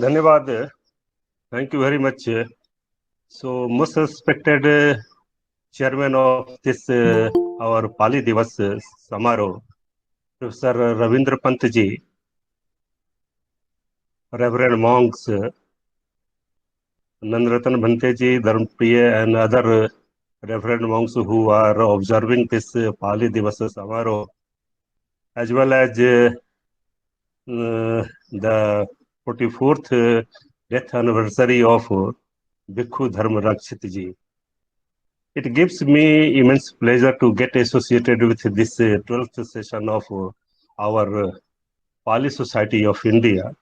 धन्यवाद. Thank you very much. So, most respected chairman of this our Pali Divas Samaroh, Professor Ravindra Pant ji, Reverend monks, Nandratan Bhante ji, Dharmpriya, and other Reverend monks who are observing this Pali Divas Samaroh, as well as the 44th death anniversary of Bhikkhu Dharma Rakshit ji. It gives me immense pleasure to get associated with this 12th session of our Pali Society of India.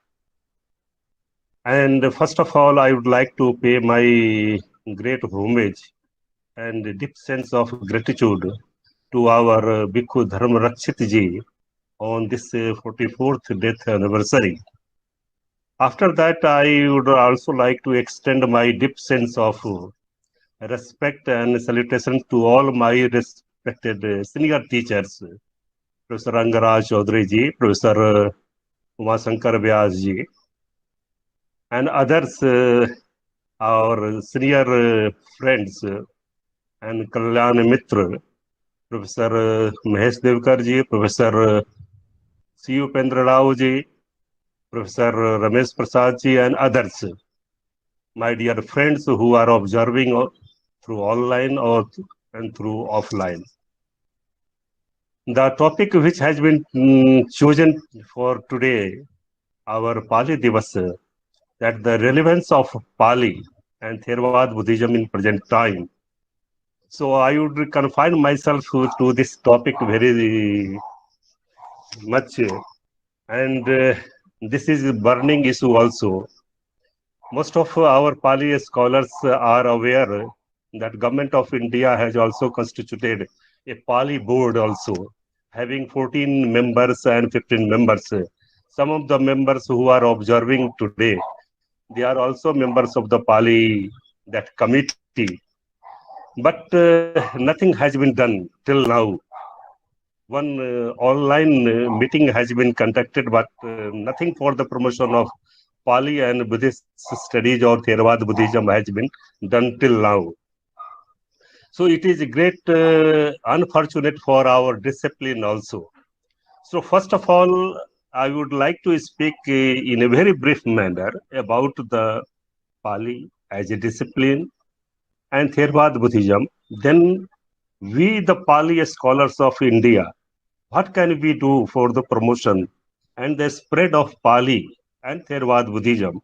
And first of all, I would like to pay my great homage and deep sense of gratitude to our Bhikkhu Dharma Rakshit ji on this 44th death anniversary. After that, I would also like to extend my deep sense of respect and salutation to all my respected senior teachers, Professor Angaraj Chaudhary ji, Professor Umashankar Vyas ji, and others, our senior friends and Kalyan Mitra, Professor Mahesh Devkar ji, Professor C. Upendra Rao ji, Professor Ramesh Prasad ji, and others. My dear friends who are observing through online and through offline. The topic which has been chosen for today, our Pali Divas, that the relevance of Pali and Theravada Buddhism in present time. So I would confine myself to this topic very much, and this is a burning issue also. Most of our Pali scholars are aware that Government of India has also constituted a Pali board also, having 14 members and 15 members. Some of the members who are observing today, they are also members of the Pali, that committee. But nothing has been done till now. One online meeting has been conducted, but nothing for the promotion of Pali and Buddhist studies or Theravada Buddhism has been done till now. So it is a great unfortunate for our discipline also. So first of all, I would like to speak in a very brief manner about the Pali as a discipline and Theravada Buddhism. Then we, the Pali scholars of India, what can we do for the promotion and the spread of Pali and Theravada Buddhism?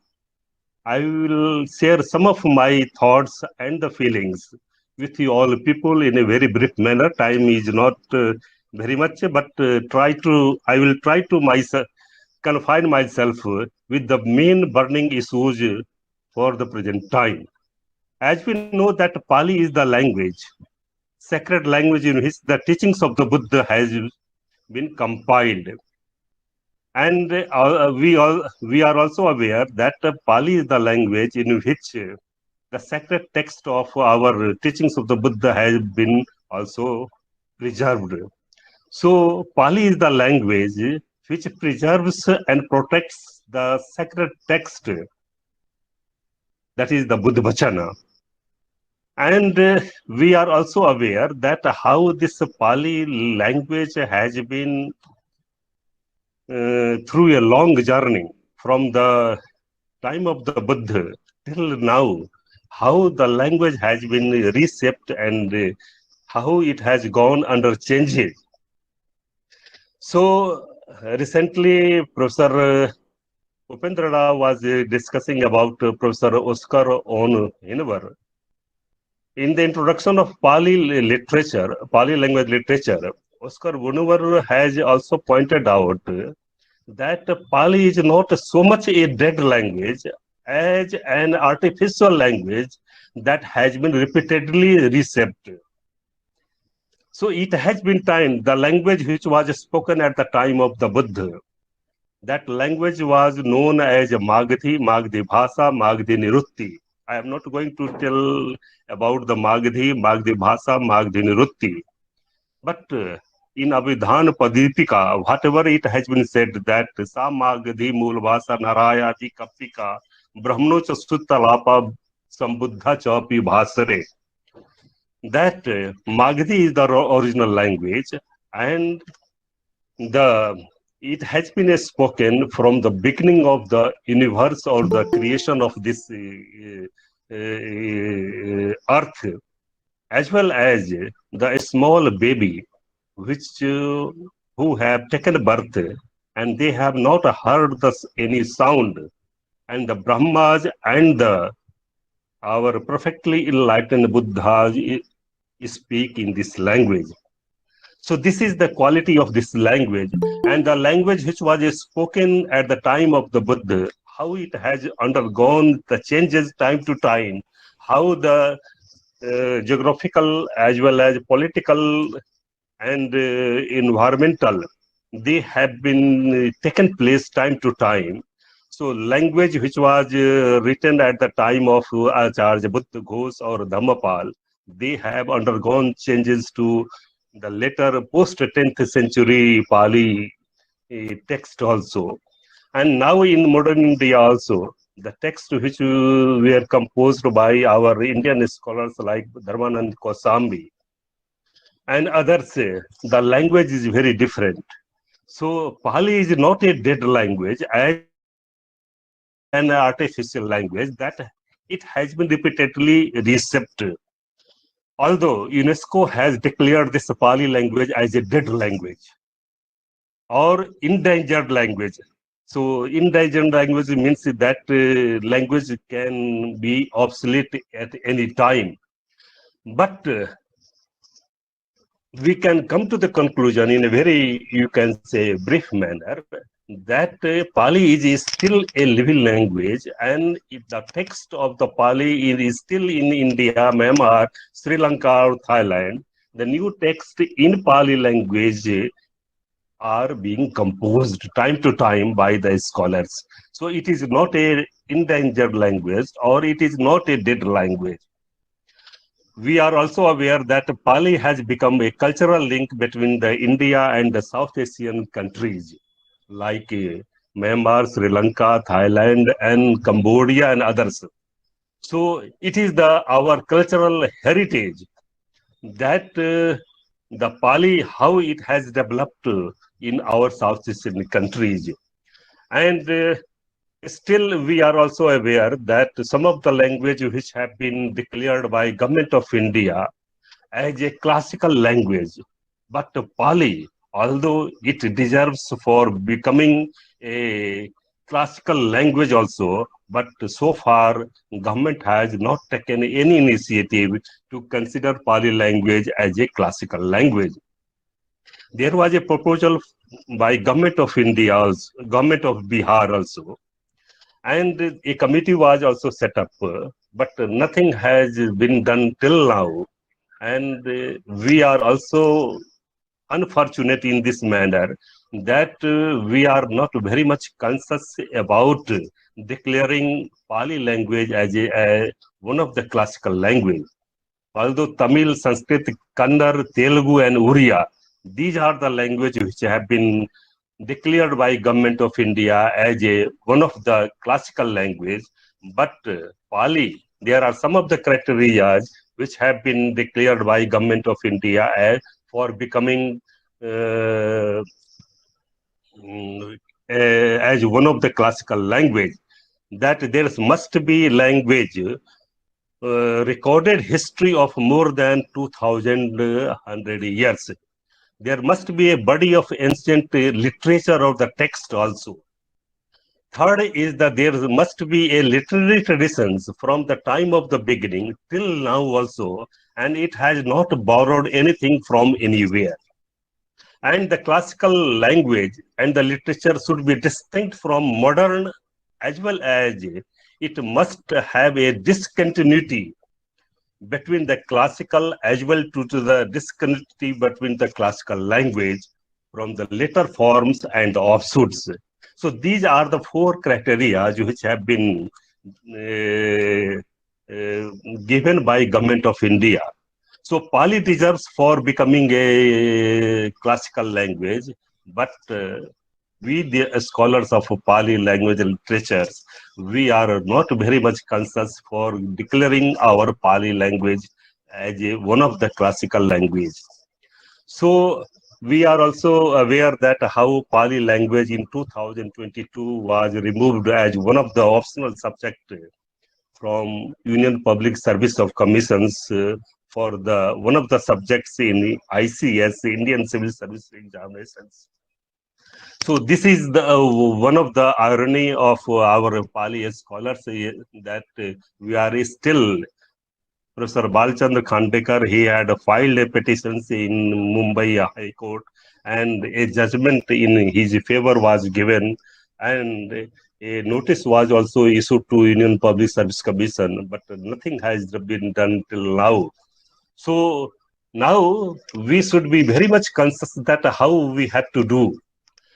I will share some of my thoughts and the feelings with you all people in a very brief manner. Time is not very much, but I will try to myself confine myself with the main burning issues for the present time. As we know that Pali is the language, sacred language in which the teachings of the Buddha has been compiled. And we are also aware that Pali is the language in which the sacred text of our teachings of the Buddha has been also preserved. So Pali is the language which preserves and protects the sacred text, that is the Buddha Vachana. And we are also aware that how this Pali language has been through a long journey from the time of the Buddha till now, how the language has been reshaped and how it has gone under changes. So recently, Professor Upendra Rao was discussing about Professor Oscar on Hinver. In the introduction of Pali literature, Pali language literature, Oscar Gununvar has also pointed out that Pali is not so much a dead language as an artificial language that has been repeatedly reshaped. So it has been time, the language which was spoken at the time of the Buddha, that language was known as Magadhi, Magadhi Bhasa, Magadhi Nirutti. I am not going to tell about the Magadhi, Magadhi Bhasa, Magadhi Nirutti. But in Abhidhan Padipika, whatever it has been said that Samagdhi Mulvasa Narayati Kapika Brahmno cha Suttalapa Sambuddha Chapi Bhasare. That Magdi is the original language, and the it has been spoken from the beginning of the universe or the creation of this earth, as well as the small baby which who have taken birth and they have not heard any sound, and the Brahmas and the our perfectly enlightened Buddhas speak in this language. So this is the quality of this language, and the language which was spoken at the time of the Buddha, how it has undergone the changes time to time, how the geographical as well as political and environmental, they have been taken place time to time. So language which was written at the time of Acharya Buddha Ghosh or Dhammapal, they have undergone changes to the later post 10th century Pali text also. And now in modern India also, the text which were composed by our Indian scholars like Dharmanand Kosambi and others, the language is very different. So Pali is not a dead language as an artificial language that it has been repeatedly reshaped. Although UNESCO has declared this Pali language as a dead language or endangered language. So endangered language means that language can be obsolete at any time. But we can come to the conclusion in a very, you can say, brief manner that Pali is still a living language, and if the text of the Pali is still in India, Myanmar, Sri Lanka, or Thailand. The new text in Pali language are being composed time to time by the scholars. So it is not a endangered language or it is not a dead language. We are also aware that Pali has become a cultural link between the India and the South Asian countries like Myanmar, Sri Lanka, Thailand, and Cambodia, and others. So it is our cultural heritage that the Pali, how it has developed in our South Asian countries. And still, we are also aware that some of the language which have been declared by Government of India as a classical language, but Pali, although it deserves for becoming a classical language also, but so far government has not taken any initiative to consider Pali language as a classical language. There was a proposal by Government of India, also, Government of Bihar also, and a committee was also set up, but nothing has been done till now. And we are also unfortunate in this manner that we are not very much conscious about declaring Pali language as one of the classical language. Although Tamil, Sanskrit, Kannada, Telugu, and Oriya, these are the languages which have been declared by Government of India as one of the classical language. But Pali, there are some of the criteria which have been declared by Government of India for becoming as one of the classical language. That there must be language recorded history of more than 2,100 years. There must be a body of ancient literature of the text also. Third is that there must be a literary traditions from the time of the beginning till now also, and it has not borrowed anything from anywhere. And the classical language and the literature should be distinct from modern, as well as it must have a discontinuity between the classical as well to the discontinuity between the classical language from the later forms and offshoots. So these are the four criteria which have been given by Government of India. So Pali deserves for becoming a classical language, but we, the scholars of Pali language and literatures, we are not very much conscious for declaring our Pali language as one of the classical language. So we are also aware that how Pali language in 2022 was removed as one of the optional subject from Union Public Service of Commissions for the one of the subjects in ICS, Indian Civil Service Examinations. So this is the one of the irony of our Pali scholars that we are still. Professor Balchandra Khandekar, he had filed a petition in Mumbai High Court, and a judgment in his favor was given, and a notice was also issued to Union Public Service Commission, but nothing has been done till now. So now we should be very much conscious that how we have to do.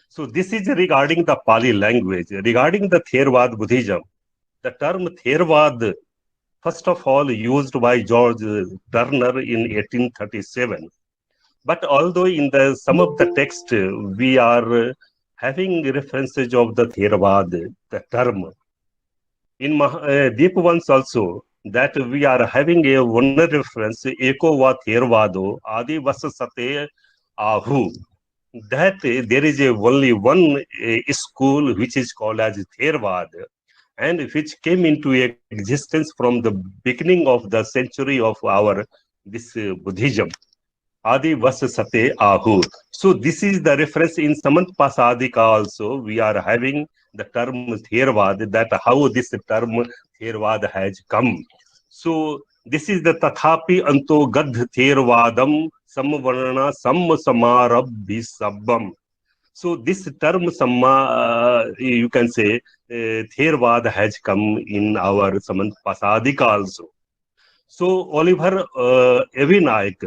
So this is regarding the Pali language. Regarding the Theravada Buddhism, the term Theravada first of all used by George Turner in 1837. But although in the some of the text we are having references of the Theravada, the term, in deep ones also, that we are having a one reference, Eko va Theravado, Adi Vasasate Ahu, that there is a only one school which is called as Theravada, and which came into existence from the beginning of the century of our this Buddhism. Adi Vas Sate Ahu. So this is the reference in Samant Pasadika also. We are having the term Theravada, that how this term Theravada has come. So this is the Tathapi Anto Gadh Theravadam Samvarna Sam Samarabhi Sabbam. So this term you can say, Theravada has come in our Samant Pasadika also. So Oliver Evinaik,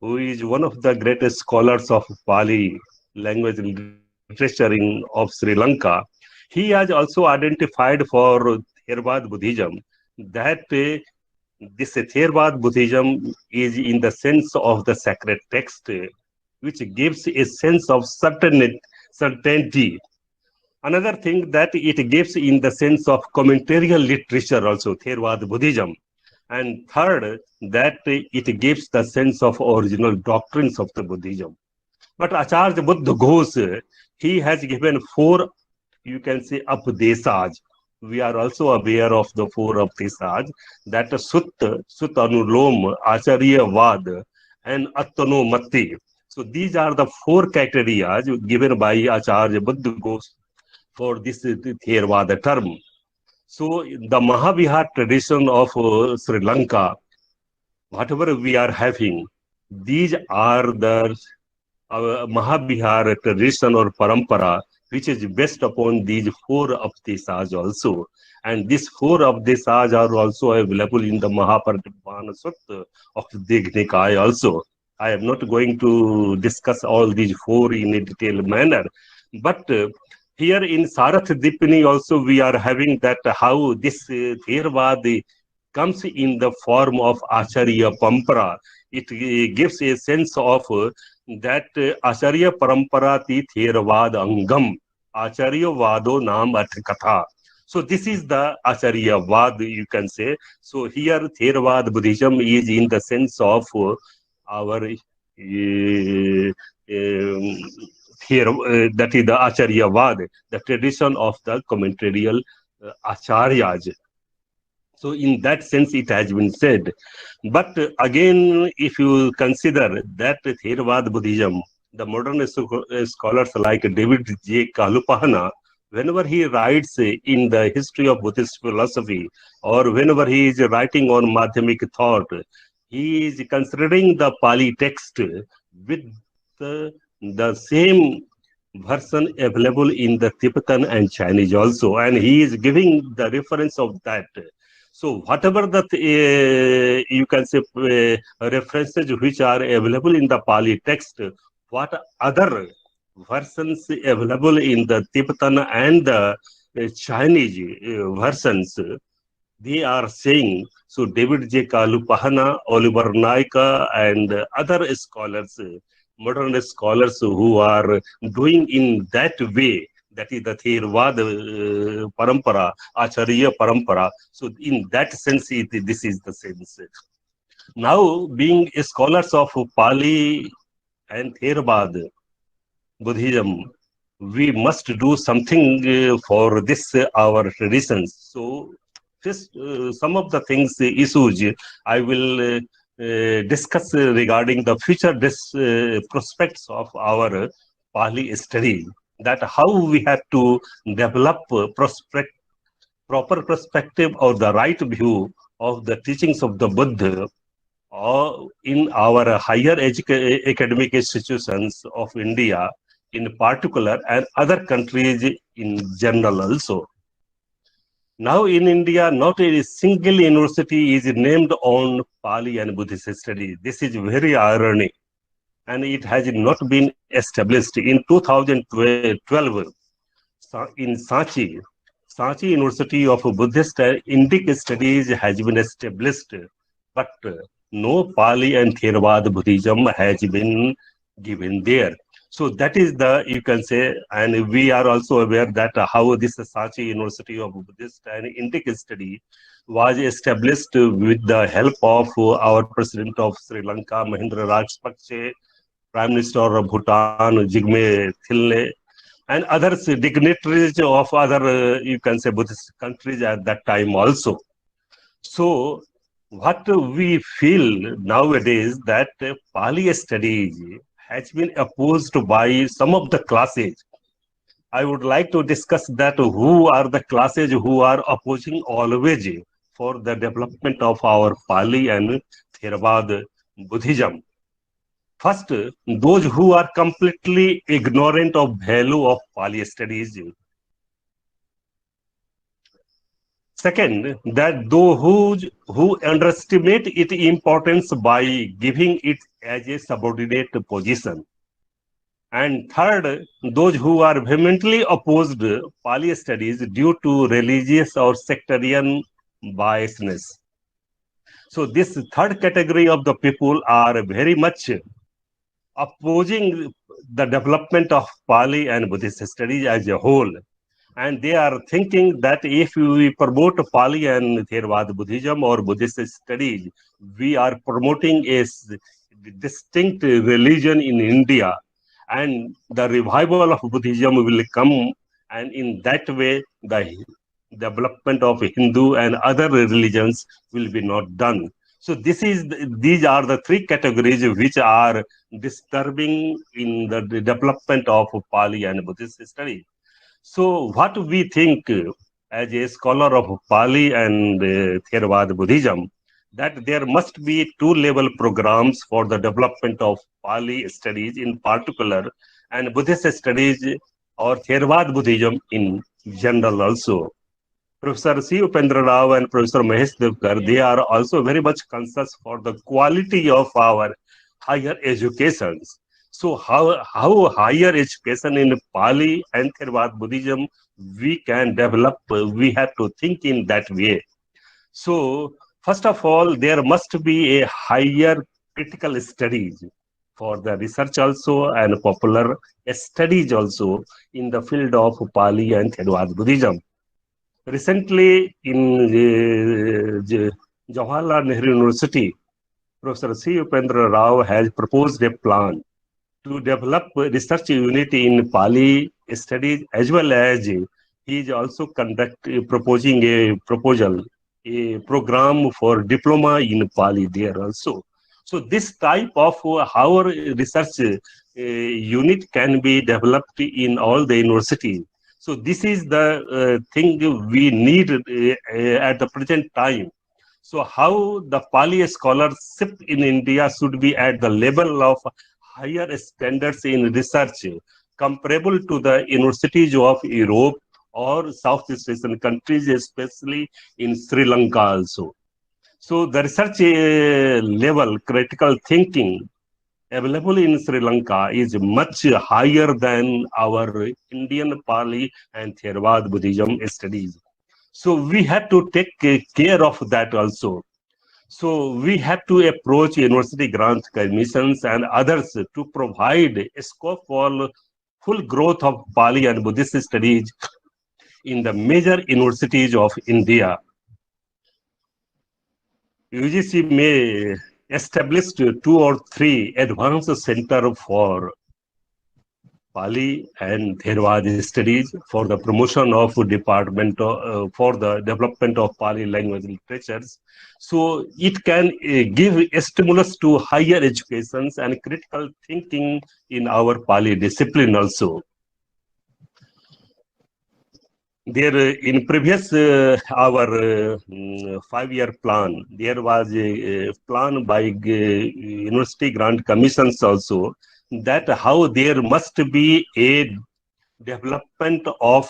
who is one of the greatest scholars of Pali language literature of Sri Lanka, he has also identified for Theravada Buddhism that this Theravada Buddhism is in the sense of the sacred text, which gives a sense of certainty. Another thing that it gives in the sense of commentarial literature also, Theravada Buddhism. And third, that it gives the sense of original doctrines of the Buddhism. But Acharya Buddha Ghosh, he has given four, you can say, Upadesas. We are also aware of the four Upadesas, that Sutta, Sutta Anulom, Acharya Vad, and Attano Matti. So these are the four criteria given by Acharya Buddha Ghosh for this Theravada term. So the Mahavihar tradition of Sri Lanka, whatever we are having, these are the Mahavihar tradition or parampara, which is based upon these four Upadesas also. And these four Upadesas are also available in the Mahaparinibbana Sutta of Dignikaya also. I am not going to discuss all these four in a detailed manner, but here in Sarath Dipini also we are having that how this Theravada comes in the form of Acharya Pampara. It gives a sense of that Acharya Parampara ti Theravada Angam, Acharya Vado Nam Katha. So this is the Acharya Vad, you can say. So here Theravada Buddhism is in the sense of our that is the Acharya Vad, the tradition of the commentarial Acharyas. So in that sense, it has been said. But again, if you consider that Theravada Buddhism, the modern scholars like David J. Kalupahana, whenever he writes in the history of Buddhist philosophy, or whenever he is writing on Madhyamik thought, he is considering the Pali text with the same version available in the Tibetan and Chinese also, and he is giving the reference of that. So whatever that you can say references which are available in the Pali text, what other versions available in the Tibetan and the Chinese versions, they are saying. So David J. Kalupahana, Oliver Naika, and other scholars, modern scholars who are doing in that way, that is the Theravada parampara, Acharya parampara. So in that sense, this is the sense. Now, being scholars of Pali and Theravada, Buddhism, we must do something for this our traditions. So, just some of the things, issues I will discuss regarding the future prospects of our Pali study. That how we have to develop proper perspective or the right view of the teachings of the Buddha or in our higher academic institutions of India in particular and other countries in general also. Now in India, not a single university is named on Pali and Buddhist studies. This is very ironic and it has not been established. In 2012, in Sanchi University of Buddhist Indic Studies has been established, but no Pali and Theravada Buddhism has been given there. So that is the, you can say, and we are also aware that how this Sanchi University of Buddhist and Indic Study was established with the help of our President of Sri Lanka, Mahinda Rajapakse, Prime Minister of Bhutan, Jigme Thilne, and other dignitaries of other, you can say, Buddhist countries at that time also. So, what we feel nowadays that Pali studies has been opposed by some of the classes. I would like to discuss that who are the classes who are opposing always for the development of our Pali and Theravada Buddhism. First, those who are completely ignorant of value of Pali studies. Second, that who underestimate its importance by giving it as a subordinate position. And third, those who are vehemently opposed Pali studies due to religious or sectarian biasness. So this third category of the people are very much opposing the development of Pali and Buddhist studies as a whole. And they are thinking that if we promote Pali and Theravada Buddhism or Buddhist studies, we are promoting a distinct religion in India, and the revival of Buddhism will come, and in that way, the development of Hindu and other religions will be not done. So these are the three categories which are disturbing in the development of Pali and Buddhist studies. So what we think as a scholar of Pali and Theravada Buddhism, that there must be two-level programs for the development of Pali studies in particular and Buddhist studies or Theravada Buddhism in general also. Professor C. Upendra Rao and Professor Mahesh Devkar, they are also very much conscious for the quality of our higher educations. So how higher education in Pali and Theravada Buddhism we can develop, we have to think in that way. So first of all, there must be a higher critical studies for the research also and popular studies also in the field of Pali and Theravada Buddhism. Recently, in Jawaharlal Nehru University, Professor C. Upendra Rao has proposed a plan to develop research unit in Pali studies as well as he is also proposing a proposal, a program for diploma in Pali there also. So this type of how research unit can be developed in all the universities. So this is the thing we need at the present time. So how the Pali scholarship in India should be at the level of higher standards in research comparable to the universities of Europe or Southeast Asian countries, especially in Sri Lanka also. So the research level, critical thinking available in Sri Lanka is much higher than our Indian Pali and Theravada Buddhism studies. So we have to take care of that also. So we have to approach university grant commissions and others to provide a scope for full growth of Pali and Buddhist studies in the major universities of India. UGC may establish two or three advanced centers for Pali and Theravada studies for the promotion of department for the development of Pali language literatures. So it can give a stimulus to higher educations and critical thinking in our Pali discipline also. There, in previous our 5-year plan, there was a plan by university grant commissions also that how there must be a development of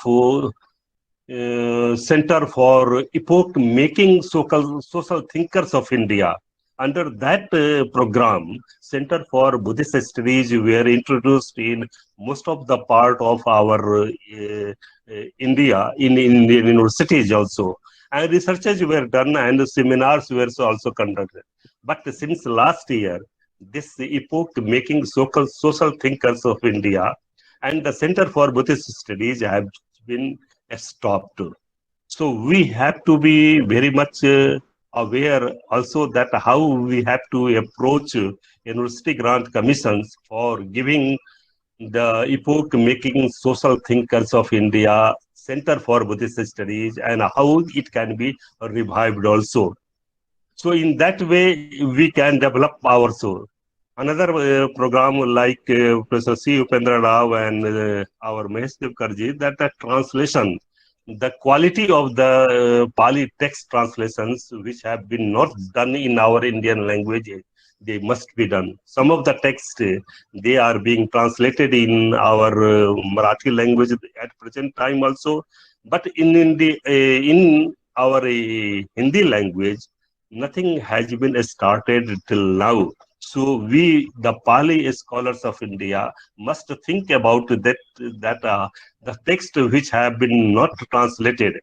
Center for Epoch Making Social Thinkers of India. Under that program, Center for Buddhist Studies were introduced in most of the part of our India in Indian universities also. And researches were done and seminars were also conducted. But since last year, this Epoch Making Social Thinkers of India and the Center for Buddhist Studies have been stopped. So we have to be very much aware also that how we have to approach university grant commissions for giving the epoch making social thinkers of India Center for Buddhist Studies and how it can be revived also. So in that way, we can develop our soul. Another program like Professor C. Upendra Rao and our Mahesh Devkarji, that the translation, the quality of the Pali text translations, which have been not done in our Indian language, they must be done. Some of the text, they are being translated in our Marathi language at present time also, but in our Hindi language, nothing has been started till now. So we, the Pali scholars of India, must think about that the text which have been not translated,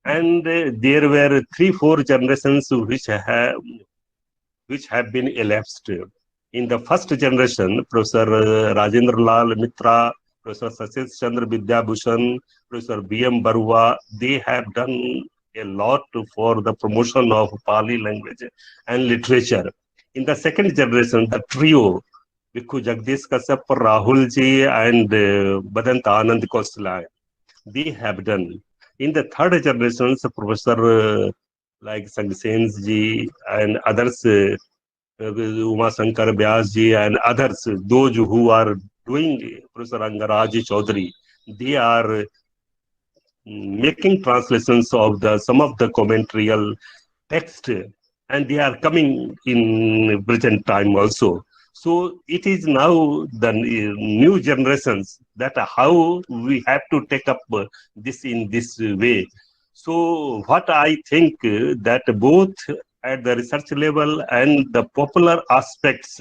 and there were 3-4 generations which have been elapsed. In the first generation, Professor Rajendra Lal Mitra, Professor Satish Chandra Vidyabhushan, Professor B.M. Barua, they have done a lot for the promotion of Pali language and literature. In the second generation, the trio, Bhikkhu Jagdish Kashyap, Rahul ji, and Badant Anand Kosla, they have done. In the third generation, Professor like Sangsen ji and others, Uma Shankar Vyas ji and others, those who are doing Professor Angaraj Chaudhary, they are making translations of the some of the commentarial text, and they are coming in present time also. So it is now the new generations that how we have to take up this in this way. So what I think that both at the research level and the popular aspects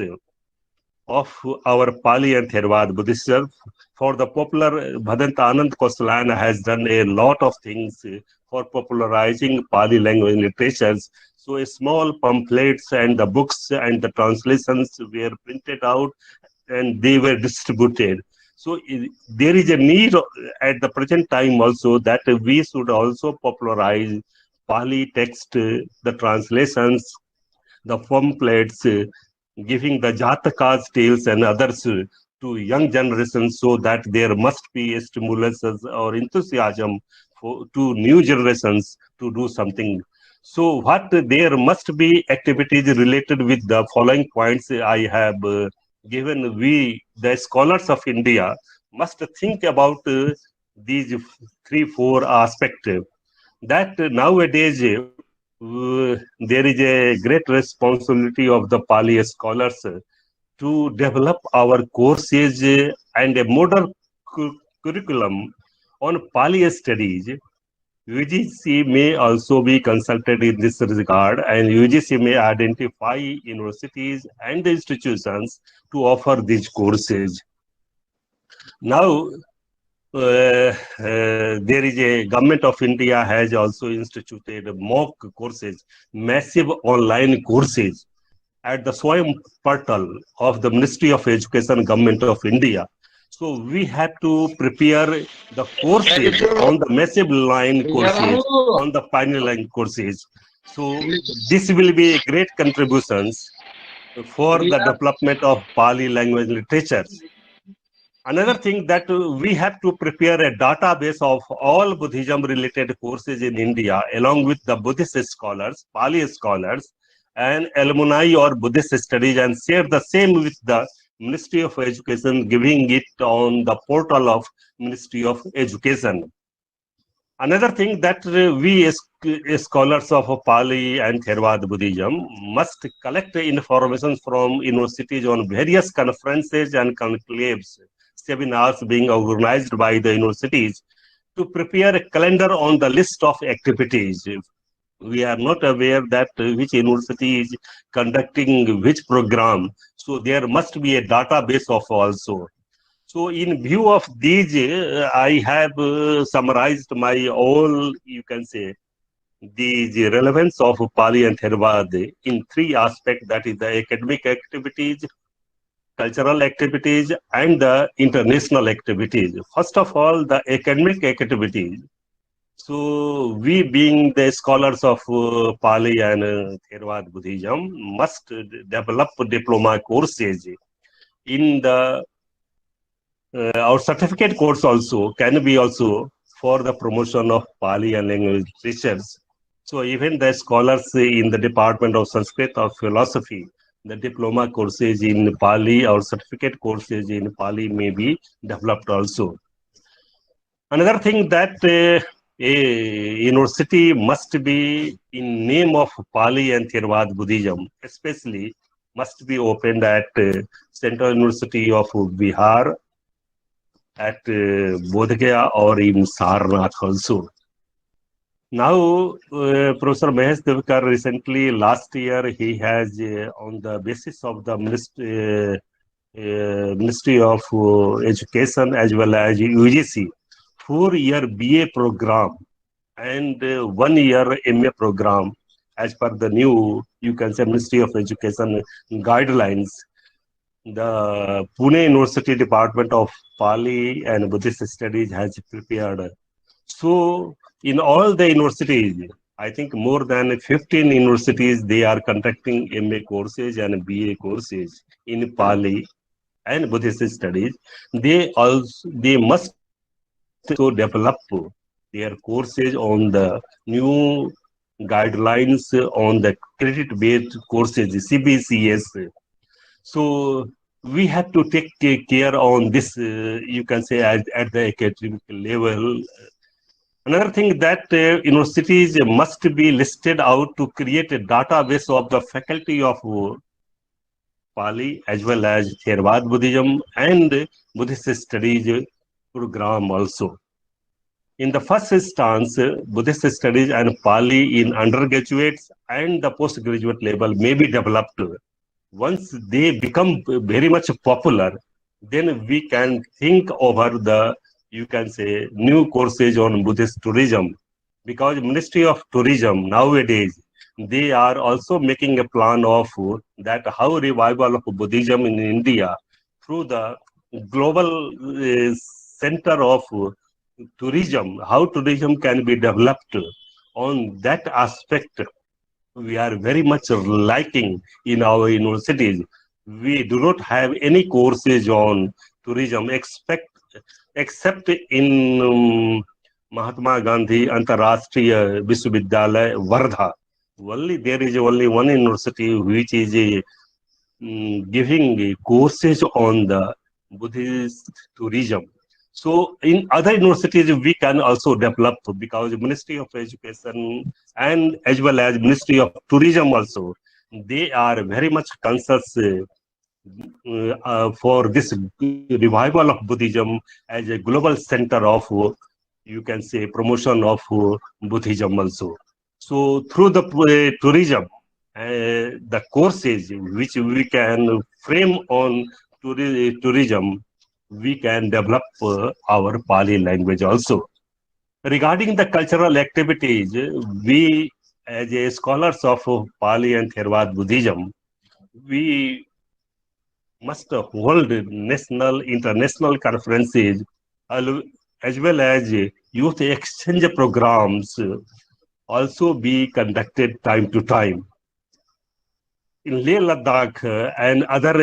of our Pali and Theravada Buddhism. For the popular, Bhadanta Anand Kosalan has done a lot of things for popularizing Pali language literatures. So small pamphlets and the books and the translations were printed out and they were distributed. So there is a need at the present time also that we should also popularize Pali text, the translations, the pamphlets, giving the Jatakas tales and others to young generations so that there must be a stimulus or enthusiasm to new generations to do something. So what there must be activities related with the following points I have given. We, the scholars of India, must think about these 3-4 aspects. That nowadays there is a great responsibility of the Pali scholars to develop our courses and a modern curriculum on Pali studies. UGC may also be consulted in this regard, and UGC may identify universities and institutions to offer these courses. Now, there is a government of India has also instituted mock courses, massive online courses at the Swayam portal of the Ministry of Education, Government of India. So we have to prepare the courses on the massive line courses, on the final line courses. So this will be a great contributions for the development of Pali language literature. Another thing that we have to prepare a database of all Buddhism related courses in India, along with the Buddhist scholars, Pali scholars, and alumni or Buddhist studies, and share the same with the Ministry of Education, giving it on the portal of Ministry of Education. Another thing that we as scholars of Pali and Theravada Buddhism must collect information from universities on various conferences and conclaves, seminars being organized by the universities to prepare a calendar on the list of activities. We are not aware that which university is conducting which program, so there must be a database of also. So in view of these, I have summarized my all, you can say, the relevance of Pali and Theravada in three aspects, that is the academic activities, cultural activities, and the international activities. First of all, the academic activities. So we being the scholars of Pali and Theravada Buddhism must develop diploma courses in the our certificate course also can be also for the promotion of Pali and language research. So even the scholars in the Department of Sanskrit or Philosophy, the diploma courses in Pali or certificate courses in Pali may be developed also. Another thing that a university must be in name of Pali and Theravada Buddhism, especially must be opened at Central University of Bihar, at Bodh Gaya or in Sarnath also. Now, Professor Mahesh Devkar recently, last year, he has, on the basis of the Ministry of Education as well as UGC, 4-year BA program and 1-year MA program as per the new, you can say, Ministry of Education guidelines. The Pune University Department of Pali and Buddhist Studies has prepared. So, in all the universities, I think more than 15 universities, they are conducting MA courses and BA courses in Pali and Buddhist studies. They must also develop their courses on the new guidelines on the credit-based courses, CBCS. So we have to take care on this, you can say, at the academic level. Another thing that universities must be listed out to create a database of the faculty of Pali as well as Theravada Buddhism and Buddhist studies program also. In the first instance, Buddhist studies and Pali in undergraduates and the postgraduate level may be developed. Once they become very much popular, then we can think over the, you can say, new courses on Buddhist tourism, because Ministry of Tourism nowadays, they are also making a plan of that how revival of Buddhism in India through the global center of tourism, how tourism can be developed. On that aspect, we are very much lacking in our universities. We do not have any courses on tourism except in Mahatma Gandhi Antarashtriya Vishwavidyalaya, Wardha. Only there is only one university which is giving courses on the Buddhist tourism. So in other universities, we can also develop, because Ministry of Education and as well as Ministry of Tourism also, they are very much conscious for this revival of Buddhism as a global center of, you can say, promotion of Buddhism also. So through the tourism, the courses which we can frame on tourism, we can develop our Pali language also. Regarding the cultural activities, we, as a scholars of Pali and Theravada Buddhism, we must hold national, international conferences, as well as youth exchange programs also be conducted time to time. In Leh Ladakh and other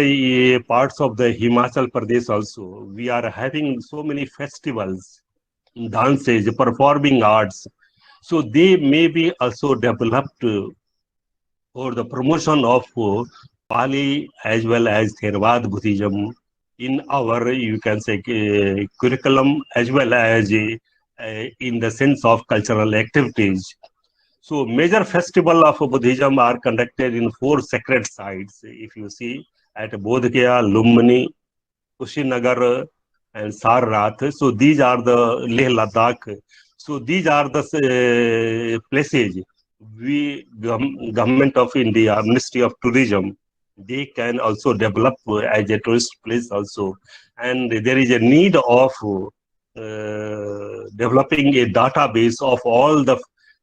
parts of the Himachal Pradesh also, we are having so many festivals, dances, performing arts. So they may be also developed for the promotion of Pali as well as Theravada Buddhism in our, you can say, curriculum as well as in the sense of cultural activities. So major festival of Buddhism are conducted in four sacred sites. If you see at Bodh Gaya, Lumni, Kushinagar, and Sarnath. So these are the Leh Ladakh. So these are the places we government of India, Ministry of Tourism, they can also develop as a tourist place also, and there is a need of developing a database of all the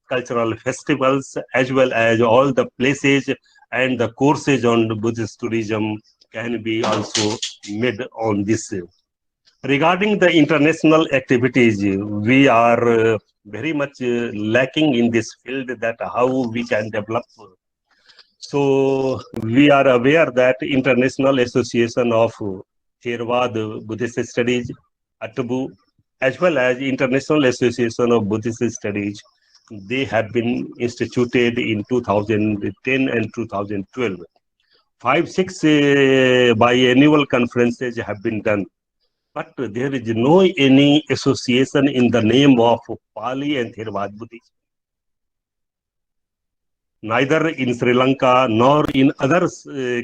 cultural festivals as well as all the places and the courses on Buddhist tourism can be also made on this. Regarding the international activities, we are very much lacking in this field that how we can develop. So we are aware that International Association of Theravada Buddhist Studies, ATBU, as well as International Association of Buddhist Studies, they have been instituted in 2010 and 2012. 5, 6 biannual conferences have been done, but there is no any association in the name of Pali and Theravada Buddhism. Neither in Sri Lanka nor in other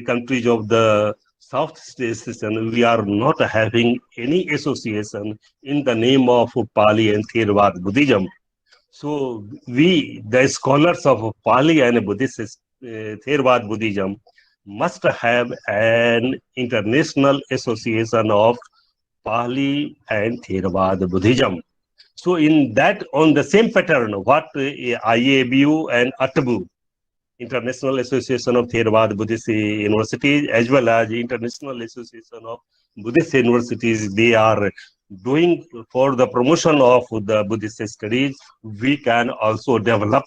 countries of the South Asian, we are not having any association in the name of Pali and Theravada Buddhism. So we, the scholars of Pali and Buddhist Theravada Buddhism, must have an international association of Pali and Theravada Buddhism. So in that, on the same pattern, what IABU and ATBU, International Association of Theravada Buddhist Universities, as well as International Association of Buddhist Universities, they are doing for the promotion of the Buddhist studies, we can also develop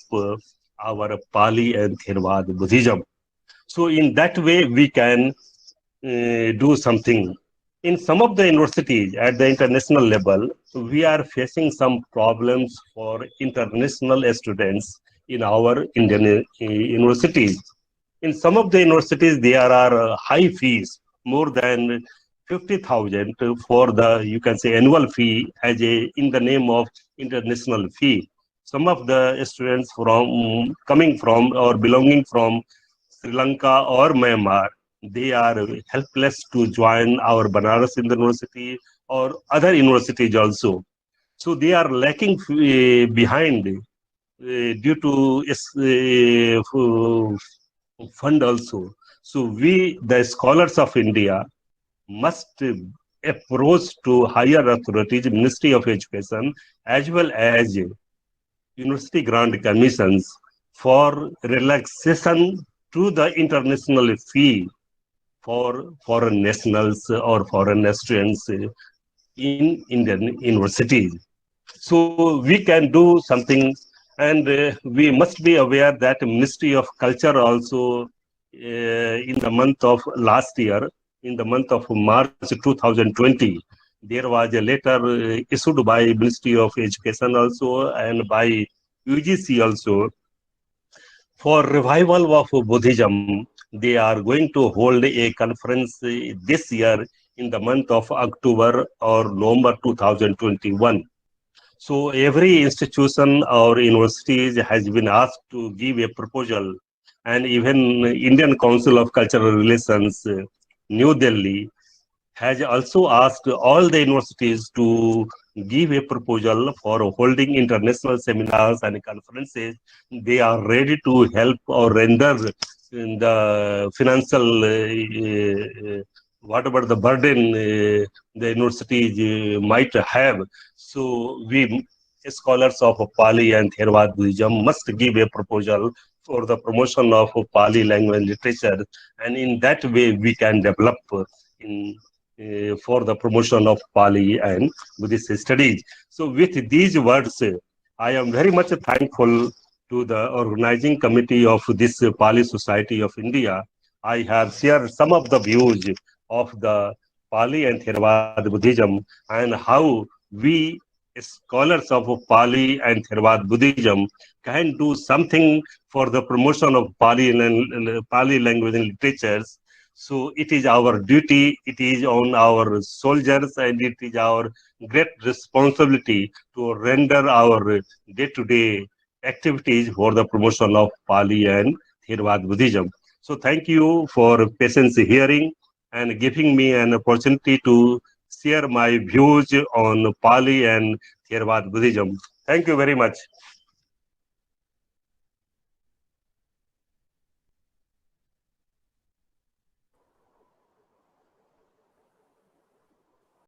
our Pali and Theravada Buddhism. So in that way, we can do something. In some of the universities at the international level, we are facing some problems for international students in our Indian universities. In some of the universities, there are high fees, more than 50,000 for the, you can say, annual fee as a in the name of international fee. Some of the students from coming from or belonging from Sri Lanka or Myanmar, they are helpless to join our Banaras University or other universities also. So they are lacking behind due to fund also. So we, the scholars of India, must approach to higher authorities, Ministry of Education, as well as University Grant Commissions for relaxation to the international fee for foreign nationals or foreign students in Indian universities. So we can do something, and we must be aware that Ministry of Culture also in the month of last year, in the month of March 2020, there was a letter issued by Ministry of Education also and by UGC also for revival of Buddhism. They are going to hold a conference this year in the month of October or November 2021. So every institution or universities has been asked to give a proposal, and even Indian Council of Cultural Relations, New Delhi, has also asked all the universities to give a proposal for holding international seminars and conferences. They are ready to help or render the financial whatever the burden the universities might have. So we scholars of Pali and Theravada Buddhism must give a proposal for the promotion of Pali language and literature, and in that way we can develop in for the promotion of Pali and Buddhist studies. So, with these words, I am very much thankful to the organizing committee of this Pali Society of India. I have shared some of the views of the Pali and Theravada Buddhism and how we scholars of Pali and Theravada Buddhism can do something for the promotion of Pali language and literatures. So it is our duty, it is on our soldiers, and it is our great responsibility to render our day-to-day activities for the promotion of Pali and Theravada Buddhism. So thank you for patience hearing and giving me an opportunity to share my views on Pali and Theravada Buddhism. Thank you very much.